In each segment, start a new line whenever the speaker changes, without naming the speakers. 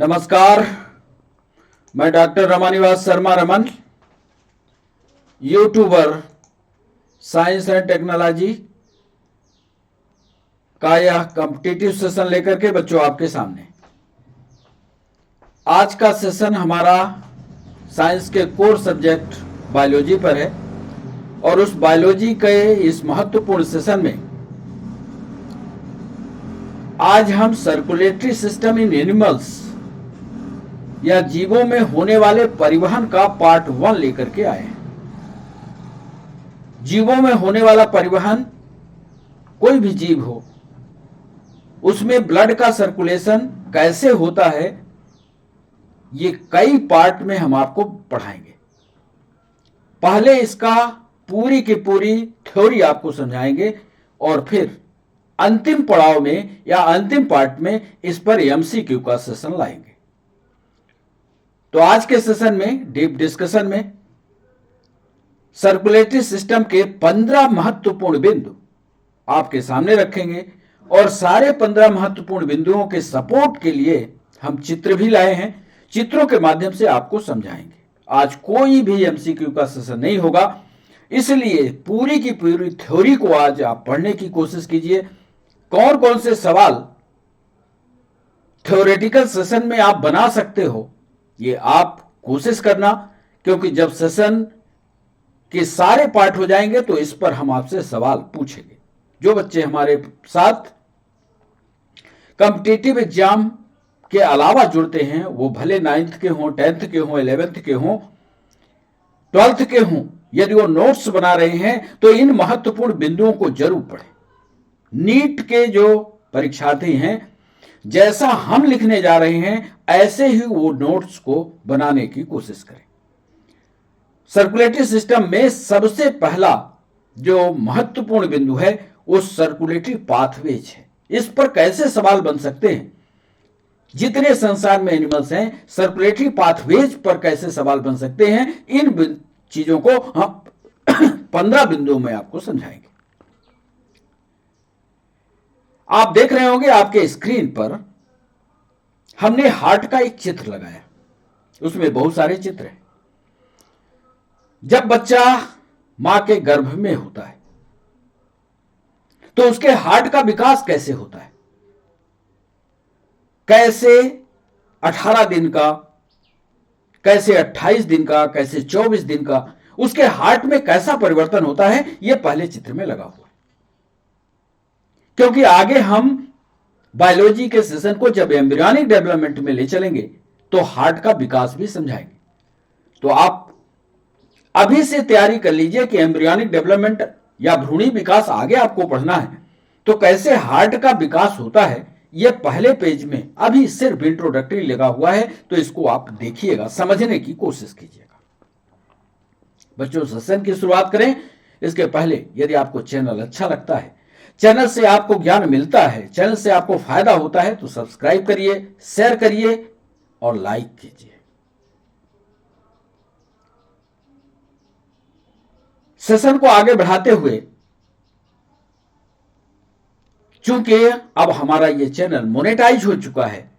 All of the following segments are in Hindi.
नमस्कार, मैं doctor Ramanivas Sharma Raman, YouTuber science and technology का यह कॉम्पिटिटिव सेशन लेकर के बच्चों आपके सामने। आज का सेशन हमारा साइंस के कोर सब्जेक्ट बायोलॉजी पर है और उस बायोलॉजी के इस महत्वपूर्ण सेशन में आज हम सर्कुलेटरी सिस्टम इन एनिमल्स या जीवों में होने वाले परिवहन का पार्ट 1 लेकर के आए हैं। जीवों में होने वाला परिवहन, कोई भी जीव हो उसमें ब्लड का सर्कुलेशन कैसे होता है, ये कई पार्ट में हम आपको पढ़ाएंगे। पहले इसका पूरी की पूरी थ्योरी आपको समझाएंगे और फिर अंतिम पड़ाव में या अंतिम पार्ट में इस पर एमसीक्यू का सेशन लाएंगे। तो आज के सेशन में डीप डिस्कशन में सर्कुलेटरी सिस्टम के 15 महत्वपूर्ण बिंदु आपके सामने रखेंगे और सारे 15 महत्वपूर्ण बिंदुओं के सपोर्ट के लिए हम चित्र भी लाए हैं। चित्रों के माध्यम से आपको समझाएंगे। आज कोई भी एमसीक्यू का सेशन नहीं होगा, इसलिए पूरी की पूरी थ्योरी को आज आप पढ़ने की कोशिश कीजिए। कौन कौन से सवाल थ्योरेटिकल सेशन में आप बना सकते हो, ये आप कोशिश करना, क्योंकि जब सेशन के सारे पार्ट हो जाएंगे तो इस पर हम आपसे सवाल पूछेंगे। जो बच्चे हमारे साथ कॉम्पिटिटिव एग्जाम के अलावा जुड़ते हैं, वो भले 9th के हों, 10th के हों, 11th के हों, 12th के हों, यदि वो नोट्स बना रहे हैं तो इन महत्वपूर्ण बिंदुओं को जरूर पढ़ें। नीट के जो परीक्षार्थी हैं, जैसा हम लिखने जा रहे हैं ऐसे ही वो नोट्स को बनाने की कोशिश करें। सर्कुलेटरी सिस्टम में सबसे पहला जो महत्वपूर्ण बिंदु है वो सर्कुलेटरी पाथवेज है। इस पर कैसे सवाल बन सकते हैं, जितने संसार में एनिमल्स हैं सर्कुलेटरी पाथवेज पर कैसे सवाल बन सकते हैं, इन चीजों को हम 15 बिंदुओं में आपको समझाएंगे। आप देख रहे होंगे आपके स्क्रीन पर हमने हार्ट का एक चित्र लगाया, उसमें बहुत सारे चित्र हैं। जब बच्चा मां के गर्भ में होता है तो उसके हार्ट का विकास कैसे होता है, कैसे 18 दिन का, कैसे 28 दिन का, कैसे 24 दिन का, उसके हार्ट में कैसा परिवर्तन होता है, यह पहले चित्र में लगा हुआ है। क्योंकि आगे हम बायोलॉजी के सेशन को जब एम्ब्रियोनिक डेवलपमेंट में ले चलेंगे तो हार्ट का विकास भी समझाएंगे। तो आप अभी से तैयारी कर लीजिए कि एम्ब्रियोनिक डेवलपमेंट या भ्रूणी विकास आगे आपको पढ़ना है तो कैसे हार्ट का विकास होता है, यह पहले पेज में अभी सिर्फ इंट्रोडक्टरी लगा हुआ है। तो इसको आप देखिएगा, समझने की कोशिश कीजिएगा। बच्चों, सेशन की शुरुआत करें इसके पहले यदि आपको चैनल अच्छा लगता है, चैनल से आपको ज्ञान मिलता है, चैनल से आपको फायदा होता है, तो सब्सक्राइब करिए, शेयर करिए और लाइक कीजिए। सेशन को आगे बढ़ाते हुए, चूंकि अब हमारा यह चैनल मोनेटाइज हो चुका है,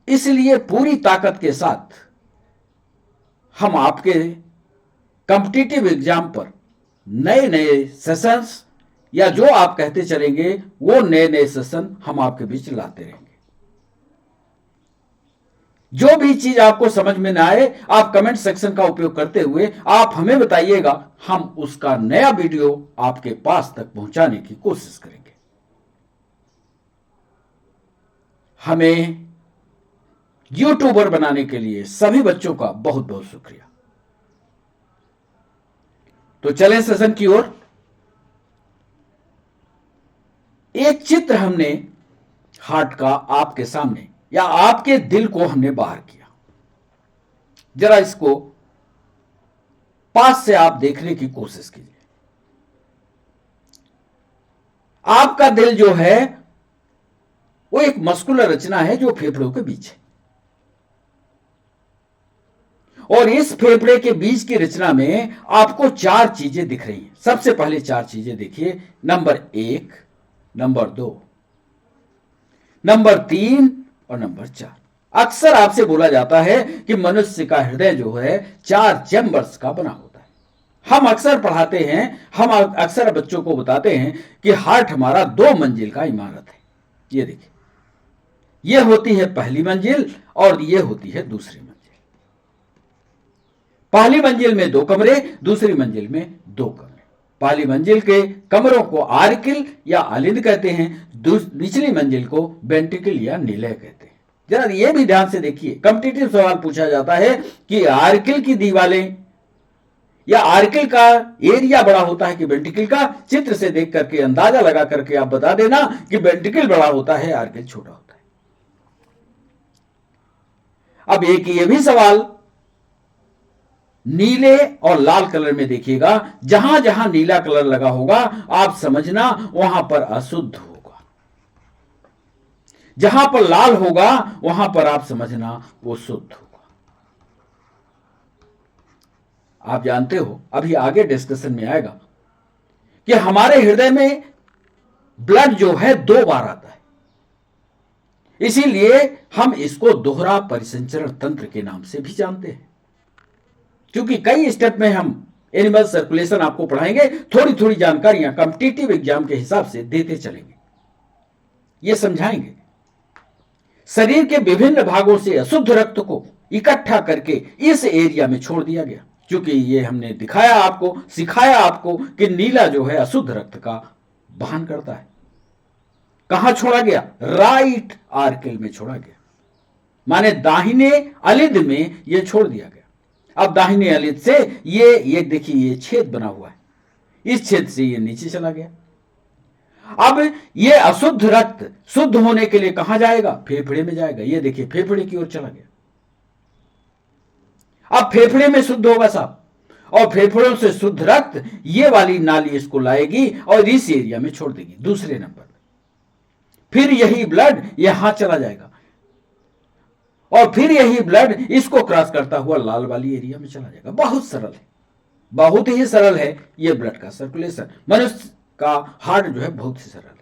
इसलिए पूरी ताकत के साथ हम आपके कॉम्पिटिटिव एग्जाम पर नए नए सेशंस या जो आप कहते चलेंगे वो नए नए सेशन हम आपके बीच लाते रहेंगे। जो भी चीज आपको समझ में ना आए, आप कमेंट सेक्शन का उपयोग करते हुए आप हमें बताइएगा, हम उसका नया वीडियो आपके पास तक पहुंचाने की कोशिश करेंगे। हमें यूट्यूबर बनाने के लिए सभी बच्चों का बहुत बहुत शुक्रिया। तो चलें सेशन की ओर। एक चित्र हमने हार्ट का आपके सामने या आपके दिल को हमने बाहर किया। जरा इसको पास से आप देखने की कोशिश कीजिए। आपका दिल जो है वो एक मस्कुलर रचना है जो फेफड़ों के बीच है, और इस फेफड़े के बीच की रचना में आपको 4 चीजें दिख रही हैं। सबसे पहले 4 चीजें देखिए। नंबर 1, नंबर 2, नंबर 3 और नंबर 4। अक्सर आपसे बोला जाता है कि मनुष्य का हृदय जो है 4 चैम्बर्स का बना होता है। हम अक्सर पढ़ाते हैं, हम अक्सर बच्चों को बताते हैं कि हार्ट हमारा 2 मंजिल का इमारत है। ये देखिए, ये होती है पहली मंजिल और ये होती है दूसरी मंजिल। पहली मंजिल में 2 कमरे, दूसरी मंजिल में 2 कमरे। पहली मंजिल के कमरों को आर्किल या अलिंद कहते हैं, निचली मंजिल को वेंट्रिकल या निलय कहते हैं। जरा ये भी ध्यान से देखिए, कॉम्पिटिटिव सवाल पूछा जाता है कि आर्किल की दीवारें या आर्किल का एरिया बड़ा होता है कि वेंट्रिकल का। चित्र से देख करके अंदाजा लगा करके आप बता देना कि वेंट्रिकल बड़ा होता है, आर्किल छोटा होता है। अब एक ये भी सवाल नीले और लाल कलर में देखिएगा, जहां जहां नीला कलर लगा होगा आप समझना वहां पर अशुद्ध होगा, जहां पर लाल होगा वहां पर आप समझना वो शुद्ध होगा। आप जानते हो, अभी आगे डिस्कशन में आएगा कि हमारे हृदय में ब्लड जो है 2 बार आता है, इसीलिए हम इसको दोहरा परिसंचरण तंत्र के नाम से भी जानते हैं। क्योंकि कई स्टेप में हम एनिमल सर्कुलेशन आपको पढ़ाएंगे, थोड़ी थोड़ी जानकारियां कॉम्पिटिटिव एग्जाम के हिसाब से देते चलेंगे, ये समझाएंगे। शरीर के विभिन्न भागों से अशुद्ध रक्त को इकट्ठा करके इस एरिया में छोड़ दिया गया, क्योंकि ये हमने दिखाया आपको, सिखाया आपको कि नीला जो है अशुद्ध रक्त का वहन करता है। कहां छोड़ा गया? राइट आर्किल में छोड़ा गया, माने दाहिने अलिंद में ये छोड़ दिया गया। अब दाहिने अलिंद से ये देखिए, ये छेद बना हुआ है, इस छेद से ये नीचे चला गया। अब ये अशुद्ध रक्त शुद्ध होने के लिए कहां जाएगा? फेफड़े में जाएगा। ये देखिए, फेफड़े की ओर चला गया। अब फेफड़े में शुद्ध होगा साहब, और फेफड़ों से शुद्ध रक्त ये वाली नाली इसको लाएगी और इस एरिया में छोड़ देगी दूसरे नंबर में। फिर यही ब्लड यहां चला जाएगा और फिर यही ब्लड इसको क्रॉस करता हुआ लाल वाली एरिया में चला जाएगा। बहुत सरल है, बहुत ही सरल है ये ब्लड का सर्कुलेशन। मनुष्य का हार्ट जो है बहुत ही सरल है।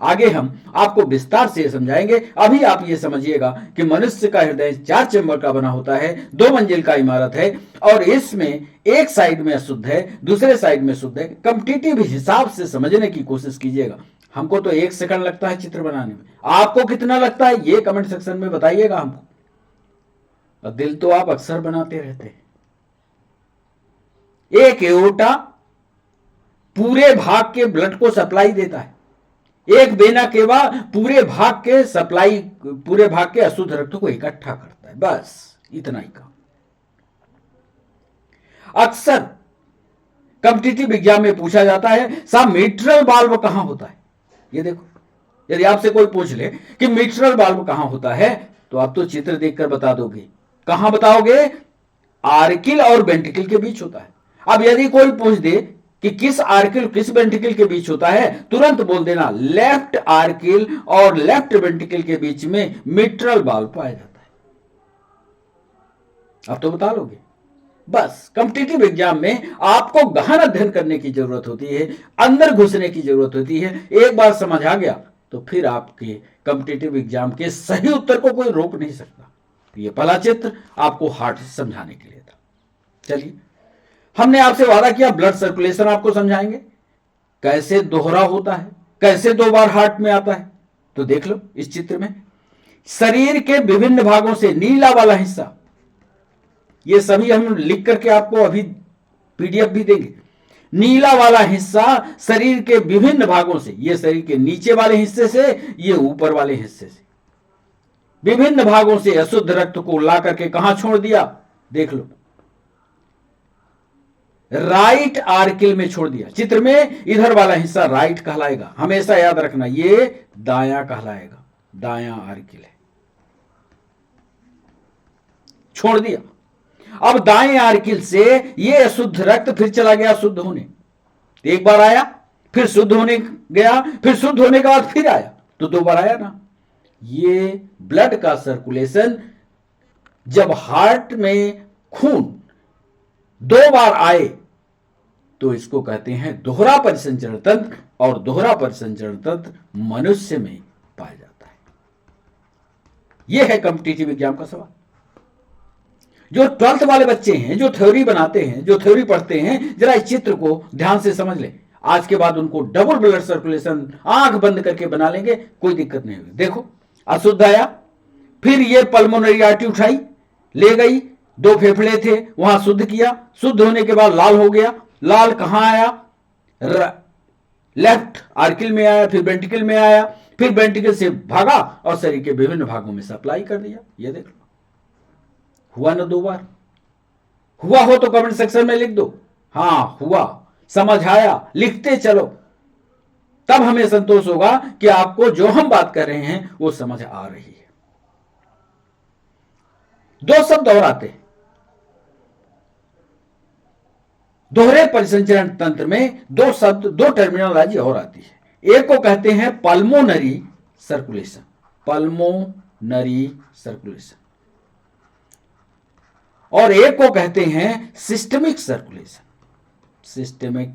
आगे हम आपको विस्तार से समझाएंगे। अभी आप ये समझिएगा कि मनुष्य का हृदय 4 चैम्बर का बना होता है, 2 मंजिल का इमारत है और इसमें एक साइड में अशुद्ध है, दूसरे साइड में शुद्ध है। कॉम्पिटिटिव हिसाब से समझने की कोशिश कीजिएगा। हमको तो 1 सेकंड लगता है चित्र बनाने में, आपको कितना लगता है ये कमेंट सेक्शन में बताइएगा हमको। और दिल तो आप अक्सर बनाते रहते हैं। एक एओर्टा पूरे भाग के ब्लड को सप्लाई देता है, एक वेना केवा पूरे भाग के अशुद्ध रक्त को इकट्ठा करता है। बस इतना ही काम। अक्सर कॉम्पिटिटिव एग्जाम में पूछा जाता है साहब मिट्रल वाल्व कहां होता है। ये देखो, यदि आपसे कोई पूछ ले कि मिट्रल वाल्व कहां होता है तो आप तो चित्र देखकर बता दोगे। कहां बताओगे? आर्किल और वेंट्रिकल के बीच होता है। अब यदि कोई पूछ दे कि किस आर्किल किस वेंट्रिकल के बीच होता है, तुरंत बोल देना लेफ्ट आर्किल और लेफ्ट वेंट्रिकल के बीच में मिट्रल वाल्व पाया जाता है। आप तो बता लोगे। बस कॉम्पिटिटिव एग्जाम में आपको गहन अध्ययन करने की जरूरत होती है, अंदर घुसने की जरूरत होती है। एक बार समझ आ गया तो फिर आपके कॉम्पिटिटिव एग्जाम के सही उत्तर को कोई रोक नहीं सकता। ये पहला चित्र आपको हार्ट समझाने के लिए था। चलिए, हमने आपसे वादा किया ब्लड सर्कुलेशन आपको समझाएंगे, कैसे दोहरा होता है, कैसे 2 बार हार्ट में आता है। तो देख लो इस चित्र में, शरीर के विभिन्न भागों से नीला वाला हिस्सा, ये सभी हम लिख करके आपको अभी पीडीएफ भी देंगे। नीला वाला हिस्सा शरीर के विभिन्न भागों से, ये शरीर के नीचे वाले हिस्से से, ये ऊपर वाले हिस्से से, विभिन्न भागों से अशुद्ध रक्त को ला करके कहां छोड़ दिया? देख लो, राइट आर्किल में छोड़ दिया। चित्र में इधर वाला हिस्सा राइट कहलाएगा, हमेशा याद रखना। ये दायां कहलाएगा, दायां आर्किल है, छोड़ दिया। अब दाएं आर्किल से ये अशुद्ध रक्त फिर चला गया शुद्ध होने। एक बार आया, फिर शुद्ध होने गया, फिर शुद्ध होने के बाद फिर आया, तो 2 बार आया ना। ये ब्लड का सर्कुलेशन, जब हार्ट में खून 2 बार आए तो इसको कहते हैं दोहरा परिसंचरण तंत्र, और दोहरा परिसंचरण तंत्र मनुष्य में पाया जाता है। यह है कॉम्पिटिटिव एग्जाम का सवाल। जो 12th वाले बच्चे हैं, जो थ्योरी बनाते हैं, जो थ्योरी पढ़ते हैं, जरा इस चित्र को ध्यान से समझ लें। आज के बाद उनको डबल ब्लड सर्कुलेशन आंख बंद करके बना लेंगे, कोई दिक्कत नहीं होगी। देखो अशुद्ध आया, फिर ये पल्मोनरी आर्टरी उठाई ले गई, 2 फेफड़े थे वहां शुद्ध किया, शुद्ध होने के बाद लाल हो गया। लाल कहां आया? लेफ्ट आर्किल में आया, फिर वेंट्रिकल में आया, फिर वेंट्रिकल से भागा और शरीर के विभिन्न भागों में सप्लाई कर दिया। ये देख लो, हुआ ना 2 बार? हुआ हो तो कमेंट सेक्शन में लिख दो, हां हुआ, समझ आया, लिखते चलो, तब हमें संतोष होगा कि आपको जो हम बात कर रहे हैं वो समझ आ रही है। 2 शब्द और आते हैं दोहरे परिसंचरण तंत्र में, 2 शब्द, 2 टर्मिनोलॉजी और आती है। एक को कहते हैं पल्मोनरी सर्कुलेशन, पल्मोनरी सर्कुलेशन, और एक को कहते हैं systemic circulation, systemic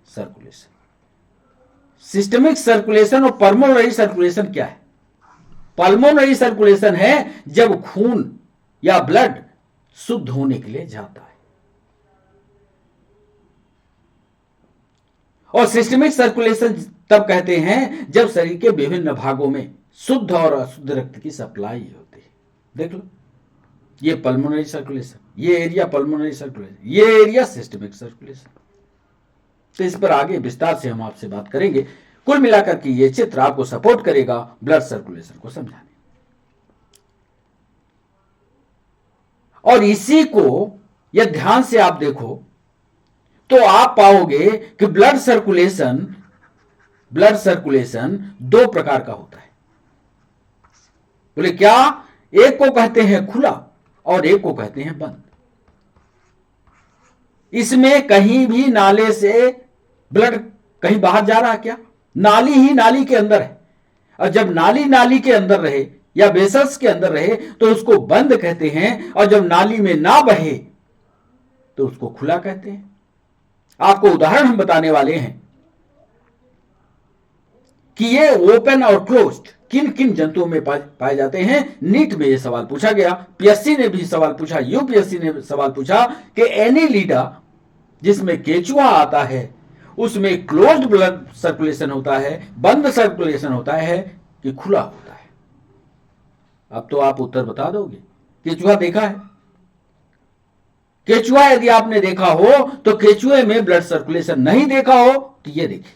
circulation. Systemic circulation और पल्मोनरी सर्कुलेशन क्या है? पल्मोनरी सर्कुलेशन है जब खून या ब्लड शुद्ध होने के लिए जाता है, और सिस्टमिक सर्कुलेशन तब कहते हैं जब शरीर के विभिन्न भागों में शुद्ध और अशुद्ध रक्त की सप्लाई होती है। देख लो, ये पल्मोनरी सर्कुलेशन, ये एरिया पल्मोनरी सर्कुलेशन, ये एरिया सिस्टमिक सर्कुलेशन। तो इस पर आगे विस्तार से हम आपसे बात करेंगे। कुल मिलाकर के ये चित्र आपको सपोर्ट करेगा ब्लड सर्कुलेशन को समझाने, और इसी को यदि ध्यान से आप देखो तो आप पाओगे कि ब्लड सर्कुलेशन 2 प्रकार का होता है। बोले क्या? एक को कहते हैं खुला और एक को कहते हैं बंद। इसमें कहीं भी नाले से ब्लड कहीं बाहर जा रहा है क्या? नाली ही नाली के अंदर है, और जब नाली नाली के अंदर रहे या वेसल्स के अंदर रहे तो उसको बंद कहते हैं, और जब नाली में ना बहे तो उसको खुला कहते हैं। आपको उदाहरण हम बताने वाले हैं कि ये ओपन और क्लोज्ड किन किन जंतुओं में पाए जाते हैं। नीट में ये सवाल पूछा गया, पीएससी ने भी सवाल पूछा, यूपीएससी ने सवाल पूछा कि एनीलिडा जिसमें केचुआ आता है उसमें क्लोज्ड ब्लड सर्कुलेशन होता है, बंद सर्कुलेशन होता है कि खुला होता है? अब तो आप उत्तर बता दोगे। केचुआ देखा है? केचुआ यदि आपने देखा हो तो केचुए में ब्लड सर्कुलेशन नहीं देखा हो तो ये देखिए,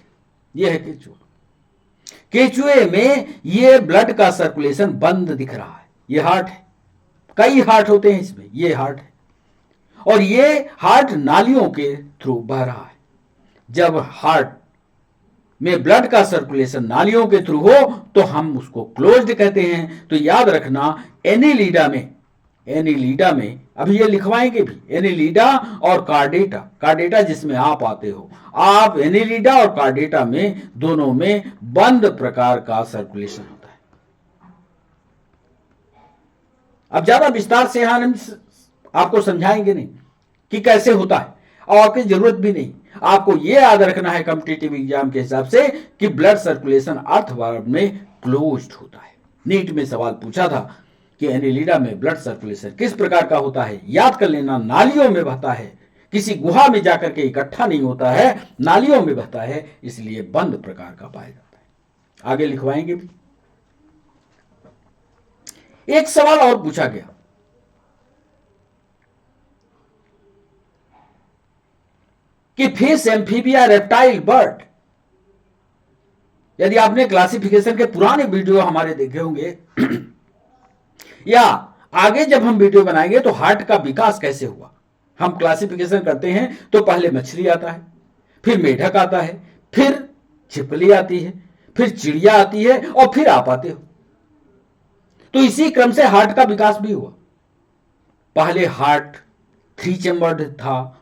ये है केचुआ। केचुए में ये ब्लड का सर्कुलेशन बंद दिख रहा है। ये हार्ट है, कई हार्ट होते हैं इसमें, ये हार्ट है, और ये हार्ट नालियों के थ्रू बह रहा है। जब हार्ट में ब्लड का सर्कुलेशन नालियों के थ्रू हो तो हम उसको क्लोज्ड कहते हैं। तो याद रखना, एनीलिडा में अभी ये लिखवाएंगे भी, एनीलिडा और कार्डेटा, कार्डेटा जिसमें आप आते हो, आप एनीलिडा और कार्डेटा में दोनों में बंद प्रकार का सर्कुलेशन होता है। अब ज्यादा विस्तार से यहां हम आपको समझाएंगे नहीं कि कैसे होता है, और आपकी जरूरत भी नहीं। आपको यह याद रखना है कॉम्पिटिटिव एग्जाम के हिसाब से कि ब्लड सर्कुलेशन अर्थवर्ड में क्लोज्ड होता है। नीट में सवाल पूछा था कि एनीलिडा में ब्लड सर्कुलेशन किस प्रकार का होता है। याद कर लेना, नालियों में बहता है, किसी गुहा में जाकर के इकट्ठा नहीं होता है, नालियों में बहता है, इसलिए बंद प्रकार का पाया जाता है। आगे लिखवाएंगे भी। एक सवाल और पूछा गया कि फिश, एम्फीबिया, रेप्टाइल, बर्ड, यदि आपने क्लासिफिकेशन के पुराने वीडियो हमारे देखे होंगे या आगे जब हम वीडियो बनाएंगे तो हार्ट का विकास कैसे हुआ, हम क्लासिफिकेशन करते हैं तो पहले मछली आता है, फिर मेढक आता है, फिर छिपकली आती है, फिर चिड़िया आती है, और फिर आप आते हो। तो इसी क्रम से हार्ट का विकास भी हुआ। पहले हार्ट 3 चैम्बर्ड था,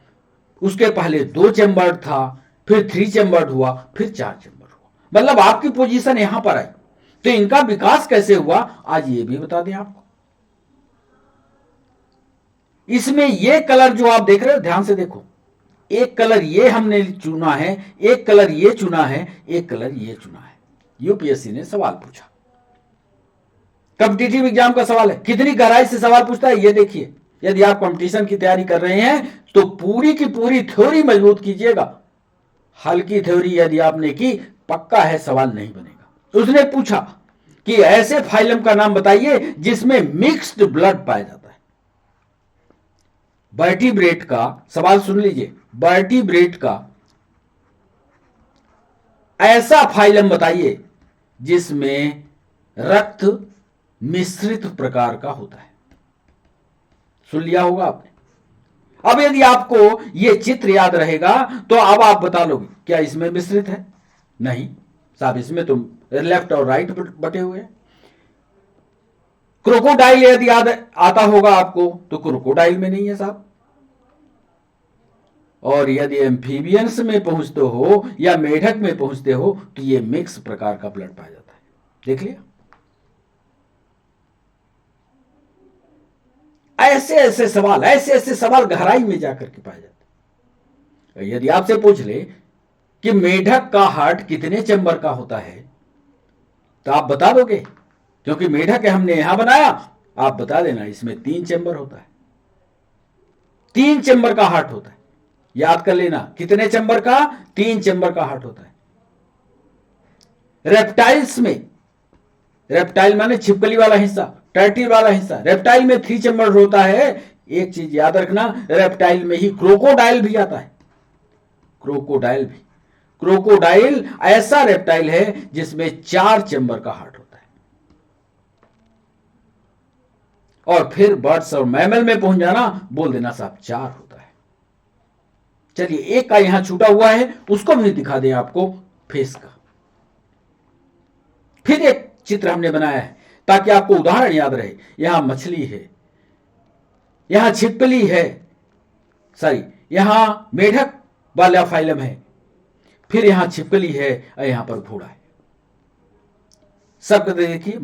उसके पहले 2 चैम्बर्ड था, फिर 3 चैम्बर्ड हुआ, फिर 4 चैम्बर्ड हुआ। मतलब आपकी पोजीशन यहां पर आई। तो इनका विकास कैसे हुआ आज ये भी बता दें आपको। इसमें ये कलर जो आप देख रहे हो, ध्यान से देखो, एक कलर ये हमने चुना है, एक कलर ये चुना है, एक कलर ये चुना है। यूपीएससी ने सवाल पूछा। कॉम्पिटिटिव एग्जाम का सवाल है, कितनी गहराई से सवाल पूछता है ये देखिए। यदि आप कंपटीशन की तैयारी कर रहे हैं तो पूरी की पूरी थ्योरी मजबूत कीजिएगा। हल्की थ्योरी यदि आपने की, पक्का है सवाल नहीं बनेगा। उसने पूछा कि ऐसे फाइलम का नाम बताइए जिसमें मिक्स्ड ब्लड पाया जाता है। वर्टिब्रेट का सवाल सुन लीजिए, वर्टिब्रेट का ऐसा फाइलम बताइए जिसमें रक्त मिश्रित प्रकार का होता है। सुन लिया होगा आपने। अब यदि आपको यह चित्र याद रहेगा तो अब आप बता लोगे क्या इसमें मिश्रित है? नहीं साहब, इसमें तो लेफ्ट और राइट बटे हुए हैं। क्रोकोडाइल यदि याद आता होगा आपको तो क्रोकोडाइल में नहीं है साहब। और यदि एम्फीबियंस में पहुंचते हो या मेढक में पहुंचते हो तो यह मिक्स प्रकार का ब्लड पाया जाता है। देख लिया। ऐसे ऐसे सवाल गहराई में जाकर के पाए जाते हैं। यदि आपसे पूछ ले कि मेढक का हार्ट कितने चैम्बर का होता है तो आप बता दोगे, क्योंकि मेढक हमने यहां बनाया। आप बता देना इसमें 3 चैम्बर होता है, 3 चैम्बर का हार्ट होता है। याद कर लेना कितने चैम्बर का? 3 चैम्बर का हार्ट होता है। रेप्टाइल्स में, रेप्टाइल माने छिपकली वाला हिस्सा, टर्टल वाला हिस्सा, रेप्टाइल में 3 चैम्बर होता है। एक चीज याद रखना, रेप्टाइल में ही क्रोकोडाइल भी आता है। क्रोकोडाइल भी, क्रोकोडाइल ऐसा रेप्टाइल है जिसमें 4 चैम्बर का हार्ट होता है। और फिर बर्ड्स और मैमल में पहुंच जाना, बोल देना साहब 4 होता है। चलिए एक का यहां छूटा हुआ है, उसको भी दिखा दें आपको, फेस का। फिर एक चित्र हमने बनाया है ताकि आपको उदाहरण याद रहे। यहां मछली है, यहां छिपकली है, सॉरी यहां मेढक वाला फाइलम है, फिर यहां छिपकली है और यहां पर घोड़ा है। सब देखिए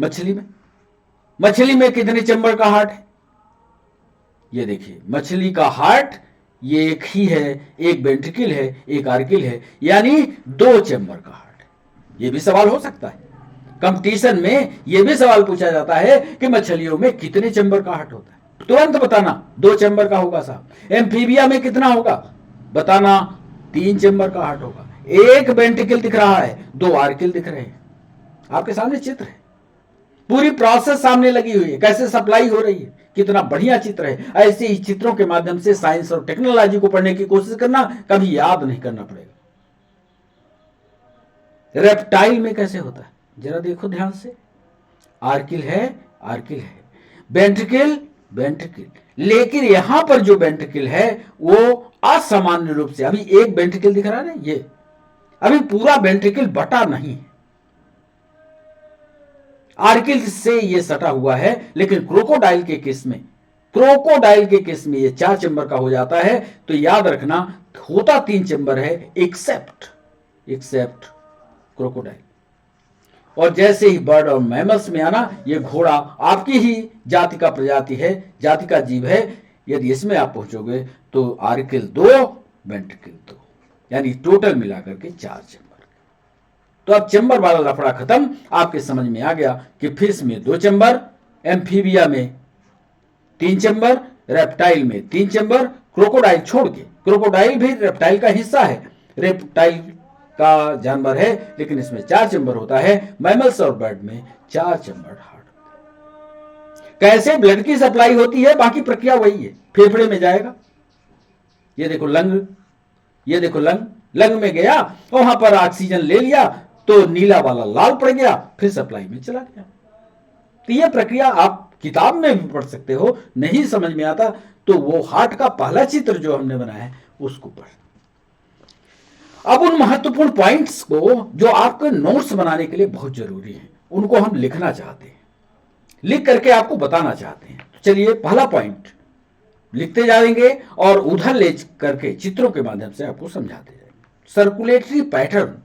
मछली में कितने चैम्बर का हार्ट है? ये देखिए मछली का हार्ट ये एक ही है, एक वेंट्रिकल है, एक आर्किल है, यानी 2 चैम्बर का हार्ट है। ये भी सवाल हो सकता है कंपटीशन में, यह भी सवाल पूछा जाता है कि मछलियों में कितने चैम्बर का हार्ट होता है। तुरंत बताना 2 चैम्बर का होगा साहब। एम्फीबिया में कितना होगा? बताना 3 चैम्बर का हार्ट होगा। एक वेंट्रिकल दिख रहा है, 2 आर्किल दिख रहे हैं। आपके सामने चित्र है, पूरी प्रोसेस सामने लगी हुई है, कैसे सप्लाई हो रही है। कितना बढ़िया चित्र है। ऐसे ही चित्रों के माध्यम से साइंस और टेक्नोलॉजी को पढ़ने की कोशिश करना, कभी याद नहीं करना पड़ेगा। रेप्टाइल में कैसे होता है जरा देखो ध्यान से। आर्किल है, वेंट्रिकल, लेकिन यहां पर जो वेंट्रिकल है वो असामान्य रूप से, अभी एक वेंट्रिकल दिख रहा है ना, ये अभी पूरा वेंट्रिकल बटा नहीं है, आर्किल से ये सटा हुआ है। लेकिन क्रोकोडाइल के केस में ये 4 चैम्बर का हो जाता है। तो याद रखना होता 3 चैम्बर है, एक्सेप्ट क्रोकोडाइल। और जैसे ही बर्ड और मैमल्स में आना, ये घोड़ा आपकी ही जाति का प्रजाति है, जाति का जीव है। यदि इसमें आप पहुंचोगे तो आर्किल 2, वेंट्रिकल 2, यानी टोटल मिलाकर के 4 चैम्बर। तो अब चैम्बर वाला लफड़ा खत्म, आपके समझ में आ गया कि फिश में 2 चैम्बर, एम्फीबिया में 3 चैम्बर, रेप्टाइल में 3 चैम्बर, क्रोकोडाइल छोड़ के, क्रोकोडाइल भी रेप्टाइल का हिस्सा है, रेप्टाइल का जानवर है, लेकिन इसमें 4 चैम्बर होता है। मैमल्स और बर्ड में 4 चैम्बर हार्ट। कैसे ब्लड की सप्लाई होती है, बाकी प्रक्रिया वही है। फेफड़े में जाएगा, ये देखो लंग, ये देखो लंग में गया, वहां पर ऑक्सीजन ले लिया तो नीला वाला लाल पड़ गया, फिर सप्लाई में चला गया। तो यह प्रक्रिया आप किताब में भी पढ़ सकते हो। नहीं समझ में आता तो वो हार्ट का पहला चित्र जो हमने बनाया है उसको पढ़। अब उन महत्वपूर्ण पॉइंट्स को जो आपके नोट्स बनाने के लिए बहुत जरूरी है, उनको हम लिखना चाहते हैं, लिख करके आपको बताना चाहते हैं। तो चलिए पहला पॉइंट लिखते जाएंगे और उधर ले करके चित्रों के माध्यम से आपको समझाते जाएंगे। सर्कुलेटरी पैटर्न,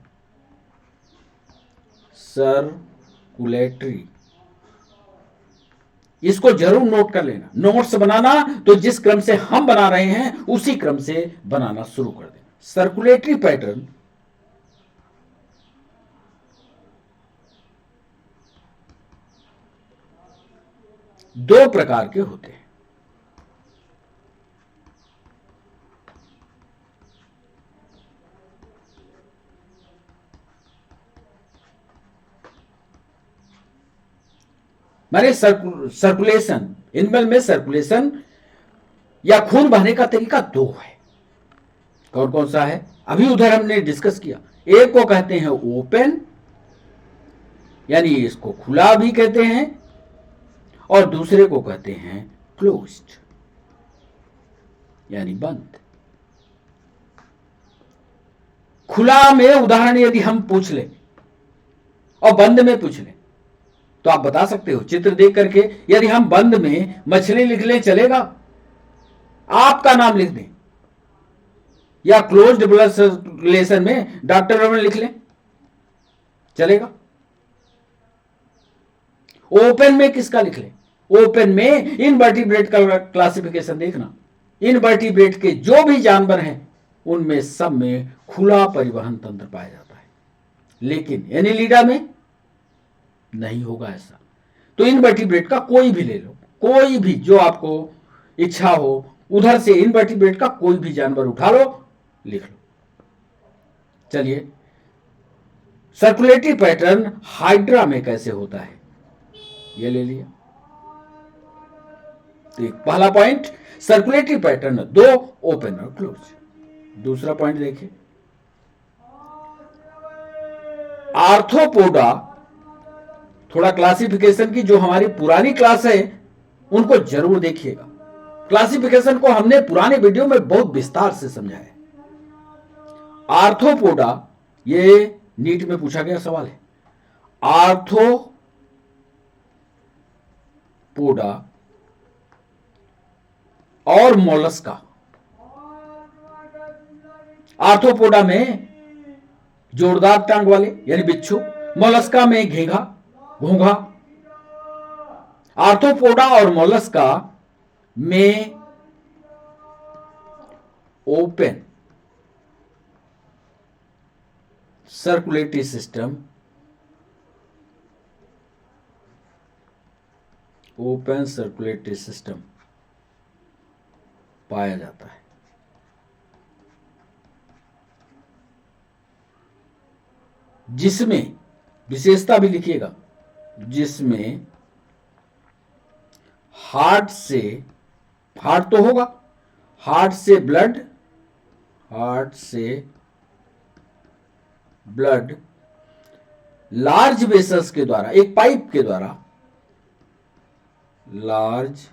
सर्कुलेटरी, इसको जरूर नोट कर लेना। नोट्स बनाना तो जिस क्रम से हम बना रहे हैं उसी क्रम से बनाना शुरू कर देना। सर्कुलेटरी पैटर्न दो प्रकार के होते हैं। माने सर्कुलेशन, इनमेल में सर्कुलेशन या खून बहने का तरीका दो है। कौन कौन सा है? अभी उधर हमने डिस्कस किया। एक को कहते हैं ओपन, यानी इसको खुला भी कहते हैं, और दूसरे को कहते हैं क्लोज्ड, यानी बंद। खुला में उदाहरण यदि हम पूछ लें और बंद में पूछ लें तो आप बता सकते हो चित्र देख करके। यदि हम बंद में मछली लिख लें चलेगा? आपका नाम लिख दें, या क्लोज्ड ब्लड सर्कुलेशन में डॉक्टर रमन लिख लें, चलेगा? ओपन में किसका लिख लें? ओपन में इनवर्टिब्रेट का क्लासिफिकेशन देखना। इनवर्टिब्रेट के जो भी जानवर हैं उनमें सब में खुला परिवहन तंत्र पाया जाता है, लेकिन एनिलिडा में नहीं होगा ऐसा। तो इनवर्टिब्रेट का कोई भी ले लो, कोई भी जो आपको इच्छा हो, उधर से इनवर्टिब्रेट का कोई भी जानवर उठा लो, लिख लो। चलिए, सर्कुलेटरी पैटर्न हाइड्रा में कैसे होता है ये ले लिया। तो पहला पॉइंट सर्कुलेटरी पैटर्न दो, ओपन और क्लोज। दूसरा पॉइंट देखिए, आर्थ्रोपोडा, थोड़ा क्लासिफिकेशन की जो हमारी पुरानी क्लास है उनको जरूर देखिएगा। क्लासिफिकेशन को हमने पुराने वीडियो में बहुत विस्तार से समझाया। आर्थ्रोपोडा, ये नीट में पूछा गया सवाल है। आर्थ्रोपोडा और मोलस्का। आर्थ्रोपोडा में जोरदार टांग वाले यानी बिच्छू, मोलस्का में घेंघा घोंघा। आर्थ्रोपोडा और मोलस्का में open circulatory system, open circulatory system पाया जाता है। जिसमें विशेषता भी लिखिएगा, जिसमें हार्ट तो होगा, हार्ट से ब्लड लार्ज वेसल्स के द्वारा, एक पाइप के द्वारा, लार्ज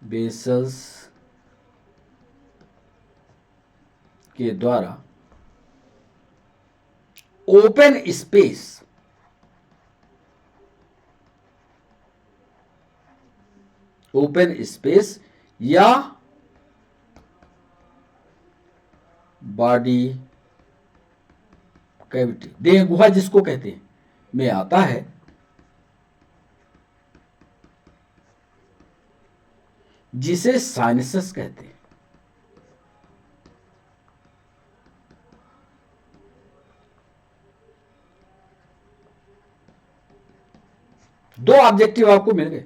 वेसल्स के द्वारा ओपन स्पेस या बॉडी कैविटी, देह गुहा जिसको कहते हैं, में आता है, जिसे साइनसस कहते हैं। दो ऑब्जेक्टिव आपको मिल गए।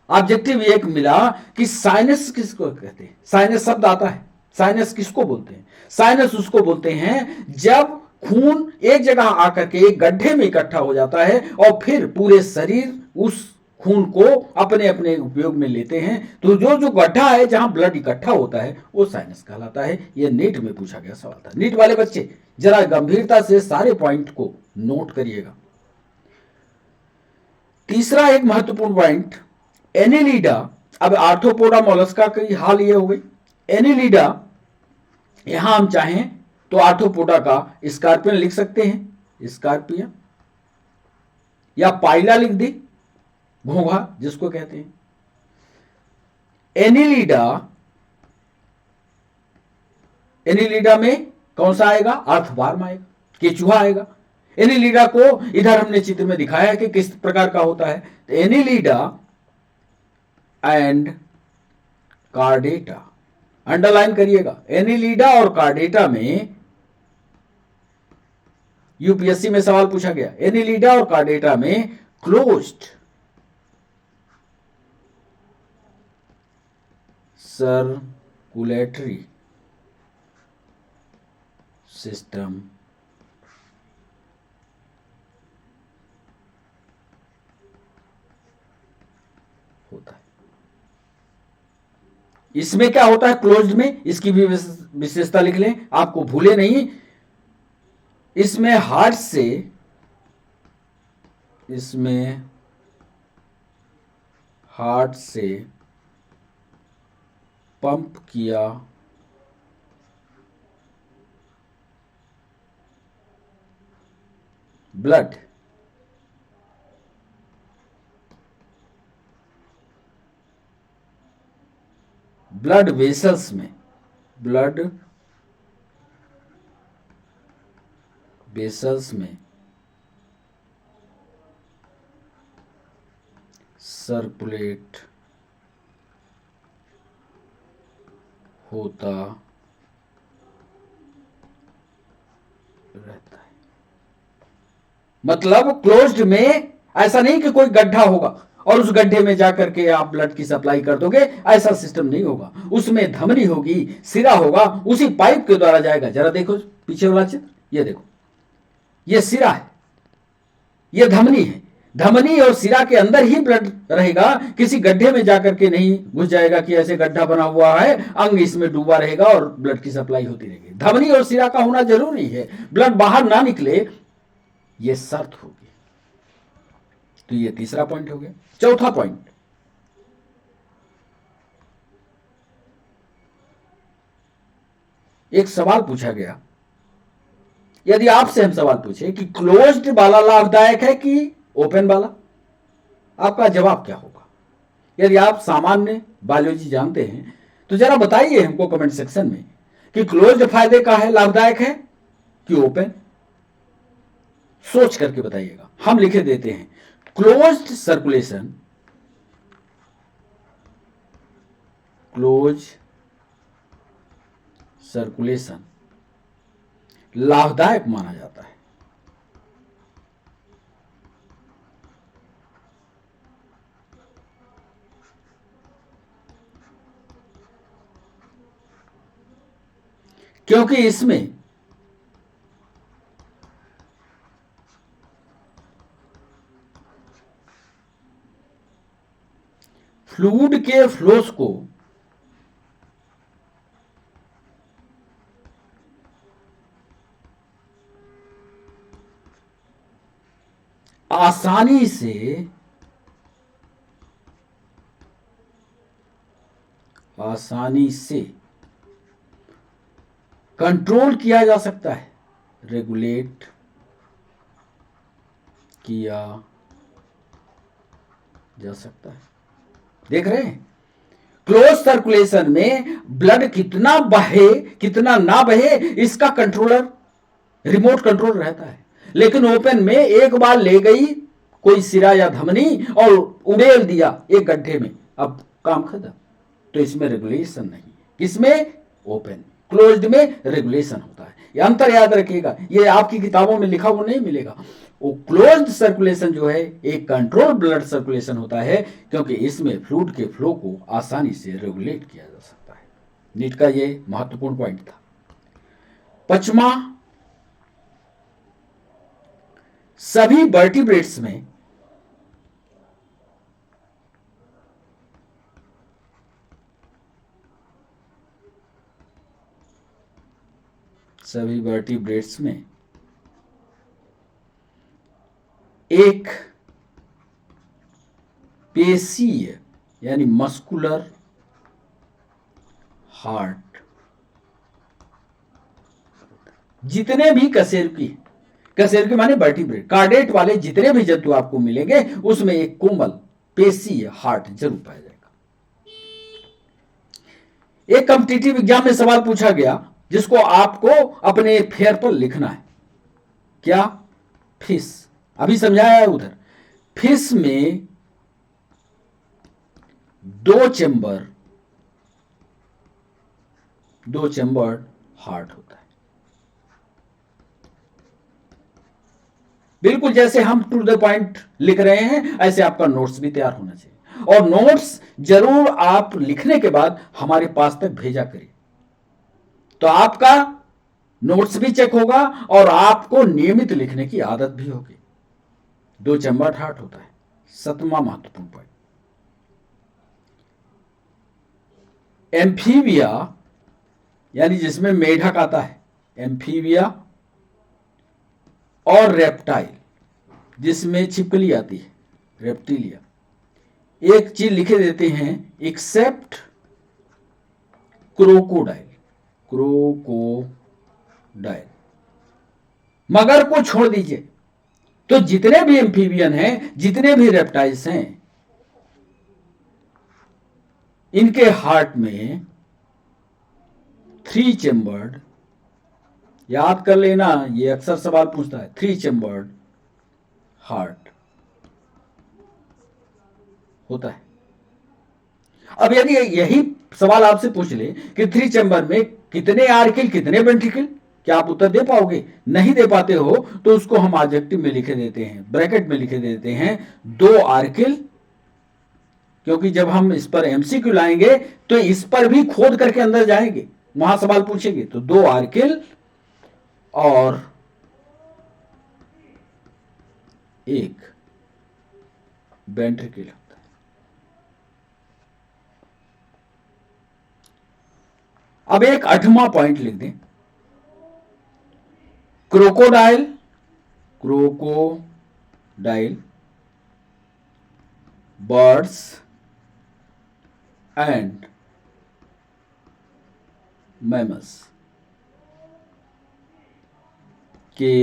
ऑब्जेक्टिव एक मिला कि साइनस किसको कहते हैं। साइनस शब्द आता है, साइनस किसको बोलते हैं? साइनस उसको बोलते हैं जब खून एक जगह आकर के एक गड्ढे में इकट्ठा हो जाता है और फिर पूरे शरीर उस खून को अपने अपने उपयोग में लेते हैं। तो जो गड्ढा है जहां ब्लड इकट्ठा होता है वो साइनस कहलाता है। यह नीट में पूछा गया सवाल था। नीट वाले बच्चे जरा गंभीरता से सारे पॉइंट को नोट करिएगा। तीसरा एक महत्वपूर्ण पॉइंट, एनिलिडा। अब आर्थ्रोपोडा मोलस्का की हाल ये हो गई। एनिलिडा, यहां हम चाहें तो आर्थ्रोपोडा का स्कॉर्पियन लिख सकते हैं, स्कॉर्पियन, या पाइला लिख दी, घोंघा जिसको कहते हैं। एनिलिडा में कौन सा आएगा? अर्थवार्म आएगा, केचुहा आएगा। एनिलिडा को इधर हमने चित्र में दिखाया है कि किस प्रकार का होता है। तो एनिलिडा एंड कार्डेटा, अंडरलाइन करिएगा। एनिलिडा और कार्डेटा में यूपीएससी में सवाल पूछा गया। एनिलिडा और कार्डेटा में क्लोज्ड सर्कुलेटरी सिस्टम होता है। इसमें क्या होता है क्लोज्ड में, इसकी भी विशेषता लिख लें, आपको भूले नहीं। इसमें हार्ट से पंप किया ब्लड ब्लड वेसल्स में सर्कुलेट होता रहता है। मतलब क्लोज्ड में ऐसा नहीं कि कोई गड्ढा होगा और उस गड्ढे में जाकर के आप ब्लड की सप्लाई कर दोगे, ऐसा सिस्टम नहीं होगा। उसमें धमनी होगी, सिरा होगा, उसी पाइप के द्वारा जाएगा। जरा देखो पीछे वाला चित्र, ये देखो, ये सिरा है, ये धमनी है। धमनी और सिरा के अंदर ही ब्लड रहेगा, किसी गड्ढे में जाकर के नहीं घुस जाएगा कि ऐसे गड्ढा बना हुआ है, अंग इसमें डूबा रहेगा और ब्लड की सप्लाई होती रहेगी। धमनी और सिरा का होना जरूरी है, ब्लड बाहर ना निकले, ये शर्त होगी। तो ये तीसरा पॉइंट हो गया। चौथा पॉइंट, एक सवाल पूछा गया, यदि आपसे हम सवाल पूछे कि क्लोज्ड वाला लाभदायक है कि ओपन वाला, आपका जवाब क्या होगा? यदि आप सामान्य बायोलॉजी जानते हैं तो जरा बताइए हमको कमेंट सेक्शन में कि क्लोज्ड फायदे का है, लाभदायक है कि ओपन। सोच करके बताइएगा। हम लिखे देते हैं क्लोज्ड सर्कुलेशन लाभदायक माना जाता है। क्योंकि इसमें फ्लूइड के फ्लोस को आसानी से कंट्रोल किया जा सकता है, रेगुलेट किया जा सकता है। देख रहे हैं, क्लोज सर्कुलेशन में ब्लड कितना बहे कितना ना बहे इसका कंट्रोलर, रिमोट कंट्रोल रहता है। लेकिन ओपन में एक बार ले गई कोई सिरा या धमनी और उड़ेल दिया एक गड्ढे में, अब काम खत्म। तो इसमें रेगुलेशन नहीं है। किसमें? ओपन। क्लोज्ड में रेगुलेशन होता है। ये अंतर याद रखिएगा, ये आपकी किताबों में लिखा हुआ नहीं मिलेगा। वो क्लोज्ड सर्कुलेशन जो है एक कंट्रोल ब्लड सर्कुलेशन होता है, क्योंकि इसमें फ्लूइड के फ्लो को आसानी से रेगुलेट किया जा सकता है। नीट का ये महत्वपूर्ण पॉइंट था। पांचवा, सभी वर्टिब्रेट्स में एक पेशीय यानी मस्कुलर हार्ट, जितने भी कशेरुकी माने वर्टिब्रेट, कार्डेट वाले जितने भी जंतु आपको मिलेंगे उसमें एक कोमल पेशीय हार्ट जरूर पाया जाएगा। एक कॉम्पिटिटिव एग्जाम में सवाल पूछा गया जिसको आपको अपने फेयर पर लिखना है। क्या? फिश। अभी समझाया है उधर। फिश में दो चेम्बर्ड हार्ट होता है। बिल्कुल जैसे हम टू द पॉइंट लिख रहे हैं ऐसे आपका नोट्स भी तैयार होना चाहिए। और नोट्स जरूर आप लिखने के बाद हमारे पास तक भेजा करिए, तो आपका नोट्स भी चेक होगा और आपको नियमित लिखने की आदत भी होगी। 2 चैम्बर्ड हार्ट होता है। 7वां महत्वपूर्ण पॉइंट, एम्फीबिया यानी जिसमें मेढक आता है, एम्फीबिया और रेप्टाइल जिसमें छिपकली आती है, रेप्टिलिया, एक चीज लिखे देते हैं एक्सेप्ट क्रोकोडाइल, क्रोकोडाइल, मगर को छोड़ दीजिए। तो जितने भी एम्फीबियन हैं, जितने भी रेप्टाइल्स हैं, इनके हार्ट में 3 चैम्बर्ड, याद कर लेना, ये अक्सर सवाल पूछता है, 3 चैम्बर्ड हार्ट होता है। अब यदि यही सवाल आपसे पूछ ले कि 3 चैम्बर में कितने आर्किल कितने वेंट्रिकल, क्या आप उत्तर दे पाओगे? नहीं दे पाते हो तो उसको हम एडजेक्टिव में लिखे देते हैं, ब्रैकेट में लिखे देते हैं 2 आर्किल, क्योंकि जब हम इस पर एमसीक्यू लाएंगे तो इस पर भी खोद करके अंदर जाएंगे, वहां सवाल पूछेंगे। तो 2 आर्किल और 1 वेंट्रिकल होता है। अब एक 8वां पॉइंट लिख दें, crocodile, crocodile birds and mammals के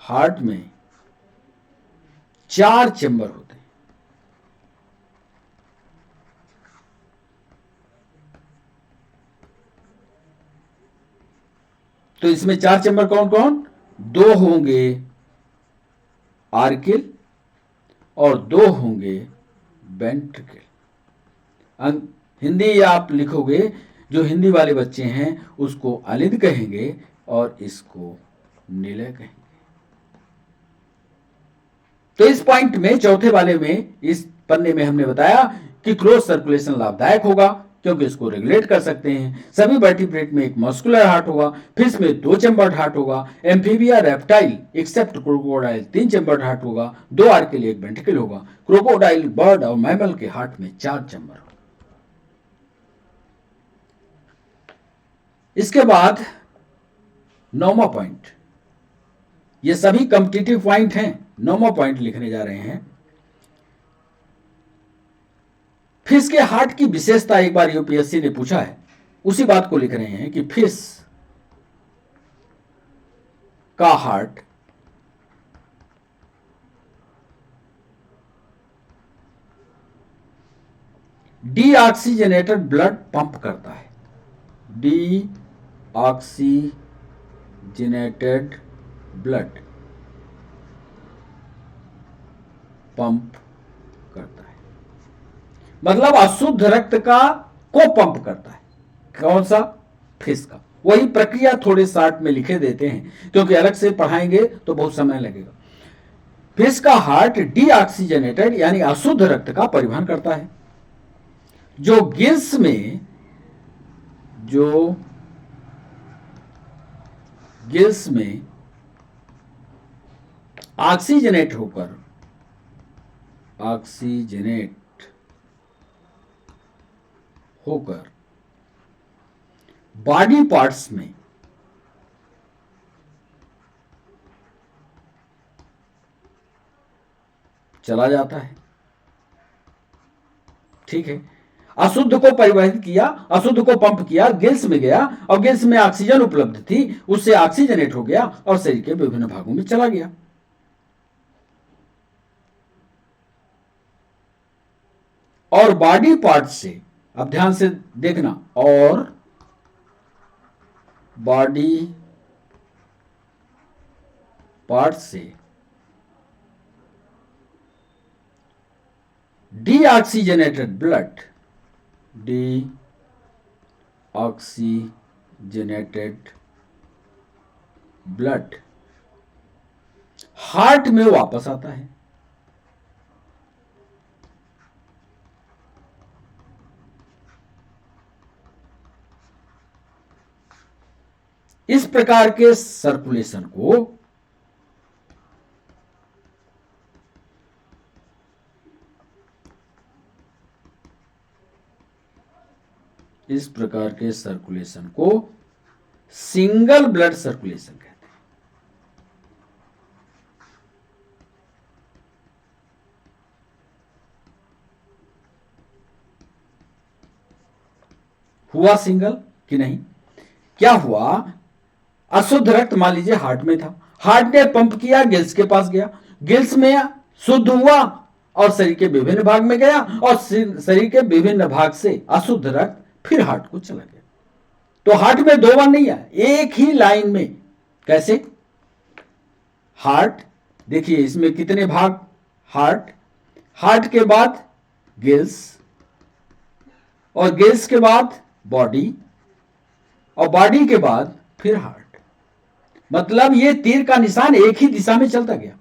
हार्ट में 4 चैम्बर होते हैं। तो इसमें 4 चैम्बर कौन कौन? 2 होंगे आर्किल और 2 होंगे वेंट्रिकल। हिंदी आप लिखोगे, जो हिंदी वाले बच्चे हैं उसको अलिंद कहेंगे और इसको निलय कहेंगे। तो इस पॉइंट में, चौथे वाले में, इस पन्ने में हमने बताया कि क्लोज सर्कुलेशन लाभदायक होगा क्योंकि इसको रेगुलेट कर सकते हैं। सभी वर्टिब्रेट में एक मस्कुलर हार्ट होगा, फिश में 2 चैम्बर्ड हार्ट होगा, amphibia reptile except crocodile 3 chambered heart होगा, 2 आर्किल 1 वेंट्रिकल होगा, क्रोकोडाइल बर्ड और मैमल के हार्ट में 4 चैम्बर होगा। इसके बाद 9वां पॉइंट, ये सभी कॉम्पिटिटिव पॉइंट हैं, 9वां पॉइंट लिखने जा रहे हैं। फिश के हार्ट की विशेषता एक बार यूपीएससी ने पूछा है, उसी बात को लिख रहे हैं कि फिश का हार्ट डीऑक्सीजनेटेड ब्लड पंप करता है, डीऑक्सीजनेटेड ब्लड पंप करता है, मतलब अशुद्ध रक्त को पंप करता है। कौन सा? फिश का। वही प्रक्रिया थोड़े शार्ट में लिखे देते हैं क्योंकि अलग से पढ़ाएंगे तो बहुत समय लगेगा। फिश का हार्ट डीऑक्सीजनेटेड यानी अशुद्ध रक्त का परिवहन करता है, जो गिल्स में ऑक्सीजनेट होकर बॉडी पार्ट्स में चला जाता है। ठीक है, अशुद्ध को परिवहित किया, अशुद्ध को पंप किया, गिल्स में गया और गिल्स में ऑक्सीजन उपलब्ध थी, उससे ऑक्सीजनेट हो गया और शरीर के विभिन्न भागों में चला गया। और बॉडी पार्ट से, अब ध्यान से देखना, और बॉडी पार्ट से डीऑक्सीजनेटेड ब्लड हार्ट में वापस आता है। इस प्रकार के सर्कुलेशन को सिंगल ब्लड सर्कुलेशन कहते हैं। हुआ सिंगल कि नहीं? क्या हुआ, अशुद्ध रक्त मान लीजिए हार्ट में था, हार्ट ने पंप किया, गिल्स के पास गया, गिल्स में शुद्ध हुआ और शरीर के विभिन्न भाग में गया, और शरीर के विभिन्न भाग से अशुद्ध रक्त फिर हार्ट को चला गया। तो हार्ट में दो बार नहीं है, एक ही लाइन में। कैसे? हार्ट, देखिए इसमें कितने भाग, हार्ट के बाद गिल्स, और गिल्स के बाद बॉडी, और बॉडी के बाद फिर हार्ट। मतलब ये तीर का निशान एक ही दिशा में चलता गया,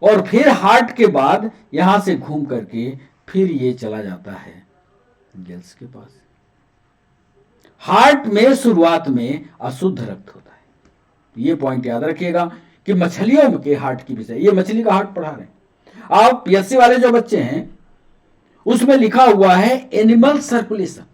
और फिर हार्ट के बाद यहां से घूम करके फिर ये चला जाता है गिल्स के पास। हार्ट में शुरुआत में अशुद्ध रक्त होता है। ये पॉइंट याद रखिएगा कि मछलियों के हार्ट की विषय, ये मछली का हार्ट पढ़ा रहे हैं आप। पीएससी वाले जो बच्चे हैं उसमें लिखा हुआ है एनिमल सर्कुलेशन।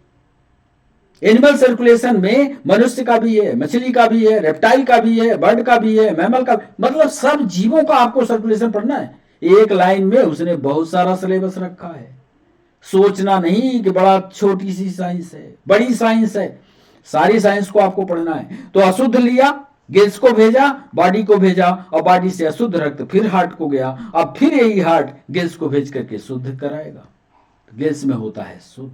एनिमल सर्कुलेशन में मनुष्य का भी है, मछली का भी है, रेप्टाइल का भी है, बर्ड का भी है, मैमल का, मतलब सब जीवों का आपको सर्कुलेशन पढ़ना है। एक लाइन में उसने बहुत सारा सिलेबस रखा है। सोचना नहीं कि बड़ा छोटी सी साइंस है, बड़ी साइंस है, सारी साइंस को आपको पढ़ना है। तो अशुद्ध लिया, गिल्स को भेजा, बॉडी को भेजा, और बॉडी से अशुद्ध रक्त फिर हार्ट को गया, अब फिर यही हार्ट गिल्स को भेज करके शुद्ध कराएगा। गिल्स में होता है शुद्ध।